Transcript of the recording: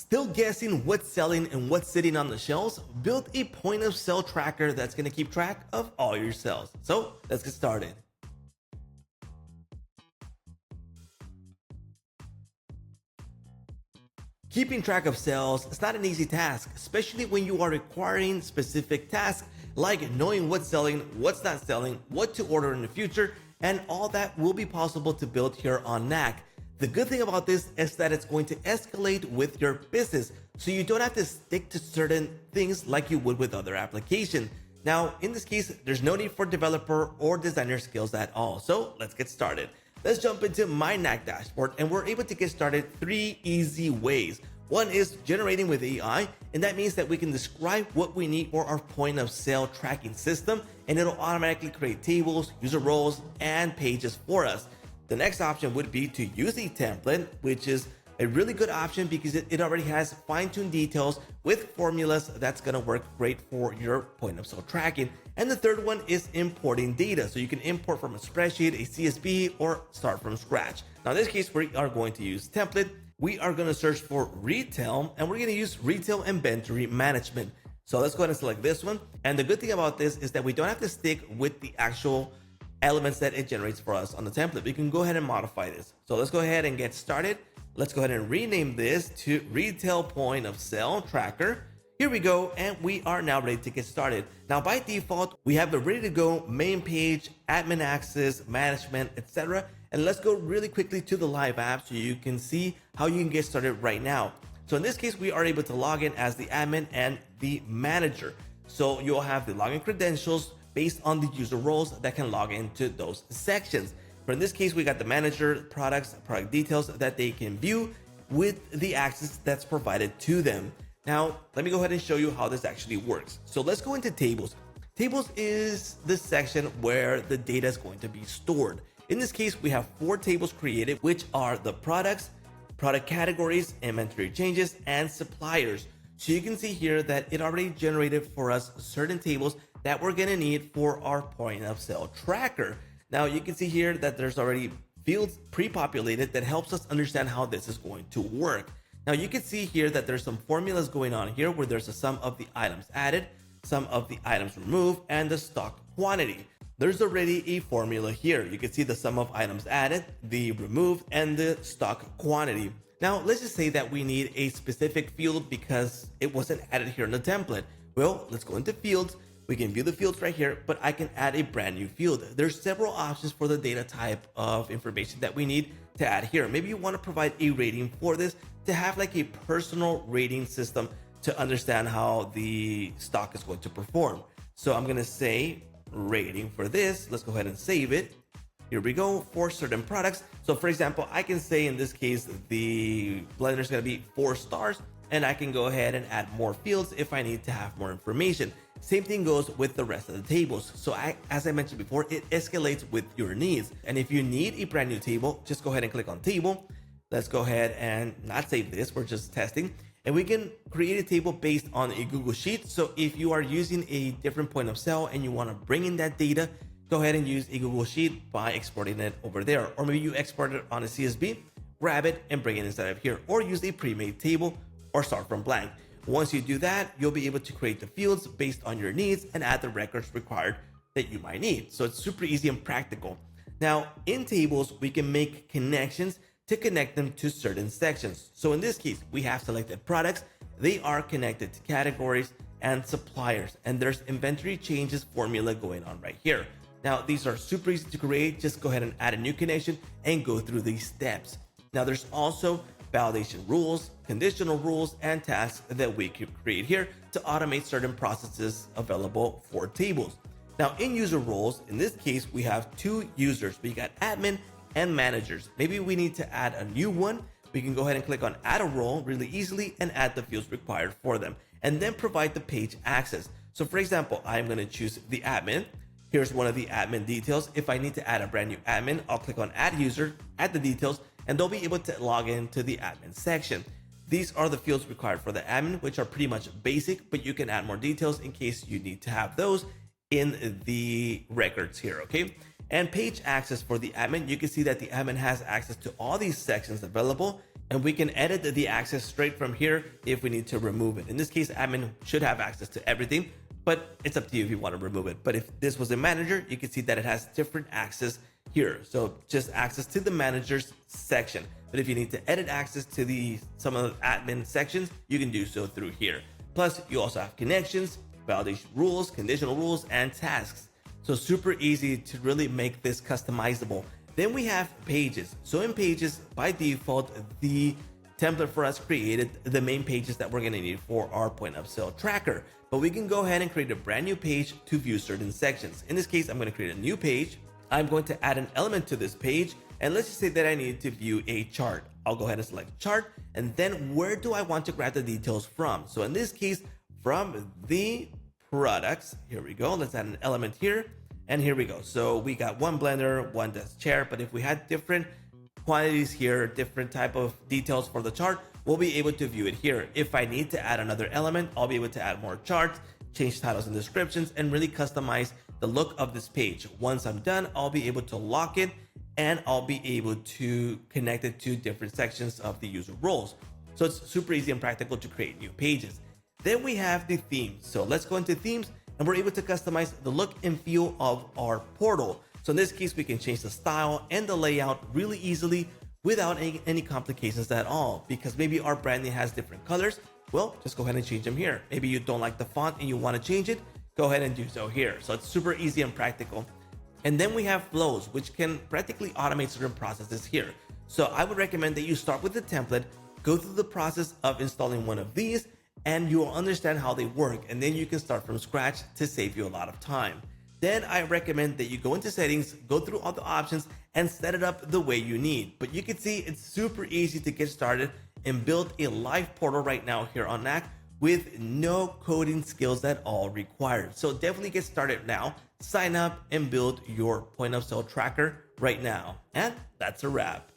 Still guessing what's selling and what's sitting on the shelves? Build a point of sale tracker that's going to keep track of all your sales. So let's get started. Keeping track of sales is not an easy task, especially when you are requiring specific tasks like knowing what's selling, what's not selling, what to order in the future, and all that will be possible to build here on Knack. The good thing about this is that it's going to escalate with your business, so you don't have to stick to certain things like you would with other applications. Now, in this case, there's no need for developer or designer skills at all. So let's get started. Let's jump into my Knack dashboard, and we're able to get started 3 easy ways. One is generating with AI, and that means that we can describe what we need for our point of sale tracking system, and it'll automatically create tables, user roles, and pages for us. The next option would be to use a template, which is a really good option because it already has fine-tuned details with formulas that's going to work great for your point of sale tracking. And the third one is importing data. So you can import from a spreadsheet, a CSV, or start from scratch. Now in this case, we are going to use template. We are going to search for retail, and we're going to use retail inventory management. So let's go ahead and select this one. And the good thing about this is that we don't have to stick with the actual elements that it generates for us on the template. We can go ahead and modify this. So let's go ahead and get started. Let's go ahead and rename this to retail point of sale tracker. Here we go, and we are now ready to get started. Now by default, we have the ready to go main page, admin access, management, etc. And let's go really quickly to the live app so you can see how you can get started right now. So in this case, we are able to log in as the admin and the manager. So you'll have the login credentials based on the user roles that can log into those sections. For in this case, we got the manager, products, product details that they can view with the access that's provided to them. Now, let me go ahead and show you how this actually works. So let's go into tables. Tables is the section where the data is going to be stored. In this case, we have 4 tables created, which are the products, product categories, inventory changes, and suppliers. So you can see here that it already generated for us certain tables that we're gonna need for our point of sale tracker. Now you can see here that there's already fields pre-populated that helps us understand how this is going to work. Now you can see here that there's some formulas going on here where there's a sum of the items added, sum of the items removed, and the stock quantity. There's already a formula here. You can see the sum of items added, the removed, and the stock quantity. Now let's just say that we need a specific field because it wasn't added here in the template. Well, let's go into fields. We can view the fields right here, but I can add a brand new field. There's several options for the data type of information that we need to add here. Maybe you want to provide a rating for this to have like a personal rating system to understand how the stock is going to perform. So I'm going to say rating for this. Let's go ahead and save it. Here we go for certain products. So for example, I can say in this case, the blender is going to be 4 stars, and I can go ahead and add more fields if I need to have more information. Same thing goes with the rest of the tables. So as I mentioned before, it escalates with your needs. And if you need a brand new table, just go ahead and click on table. Let's go ahead and not save this. We're just testing. And we can create a table based on a Google Sheet. So if you are using a different point of sale and you want to bring in that data, go ahead and use a Google Sheet by exporting it over there. Or maybe you export it on a CSV, grab it and bring it inside of here, or use a pre-made table or start from blank. Once you do that, you'll be able to create the fields based on your needs and add the records required that you might need. So it's super easy and practical. Now in tables, we can make connections to connect them to certain sections. So in this case, we have selected products. They are connected to categories and suppliers, and there's inventory changes formula going on right here. Now these are super easy to create. Just go ahead and add a new connection and go through these steps. Now there's also validation rules, conditional rules, and tasks that we can create here to automate certain processes available for tables. Now in user roles, in this case, we have 2 users. We got admin and managers. Maybe we need to add a new one. We can go ahead and click on add a role really easily and add the fields required for them, and then provide the page access. So for example, I'm going to choose the admin. Here's one of the admin details. If I need to add a brand new admin, I'll click on add user, add the details, and they'll be able to log into the admin section. These are the fields required for the admin, which are pretty much basic, but you can add more details in case you need to have those in the records here, okay? And page access for the admin, you can see that the admin has access to all these sections available. And we can edit the access straight from here if we need to remove it. In this case, admin should have access to everything, but it's up to you if you want to remove it. But if this was a manager, you can see that it has different access here. So just access to the managers section. But if you need to edit access to some of the admin sections, you can do so through here. Plus, you also have connections, validation rules, conditional rules, and tasks. So super easy to really make this customizable. Then we have pages. So in pages, by default, the template for us created the main pages that we're going to need for our point of sale tracker. But we can go ahead and create a brand new page to view certain sections. In this case, I'm going to create a new page. I'm going to add an element to this page. And let's just say that I need to view a chart. I'll go ahead and select chart. And then where do I want to grab the details from? So in this case, from the products, here we go. Let's add an element here. And here we go. So we got one blender, one desk chair. But if we had different quantities here, different type of details for the chart, we'll be able to view it here. If I need to add another element, I'll be able to add more charts, change titles and descriptions, and really customize the look of this page. Once I'm done, I'll be able to lock it and I'll be able to connect it to different sections of the user roles. So it's super easy and practical to create new pages. Then we have the themes. So let's go into themes. And we're able to customize the look and feel of our portal. So in this case, we can change the style and the layout really easily without any complications at all. Because maybe our branding has different colors. Well, just go ahead and change them here. Maybe you don't like the font and you want to change it. Go ahead and do so here. So it's super easy and practical. And then we have flows, which can practically automate certain processes here. So I would recommend that you start with the template, go through the process of installing one of these, and you'll understand how they work, and then you can start from scratch to save you a lot of time. Then I recommend that you go into settings, go through all the options, and set it up the way you need. But you can see it's super easy to get started and build a live portal right now here on Knack with no coding skills at all required. So definitely get started now, sign up, and build your point of sale tracker right now. And that's a wrap.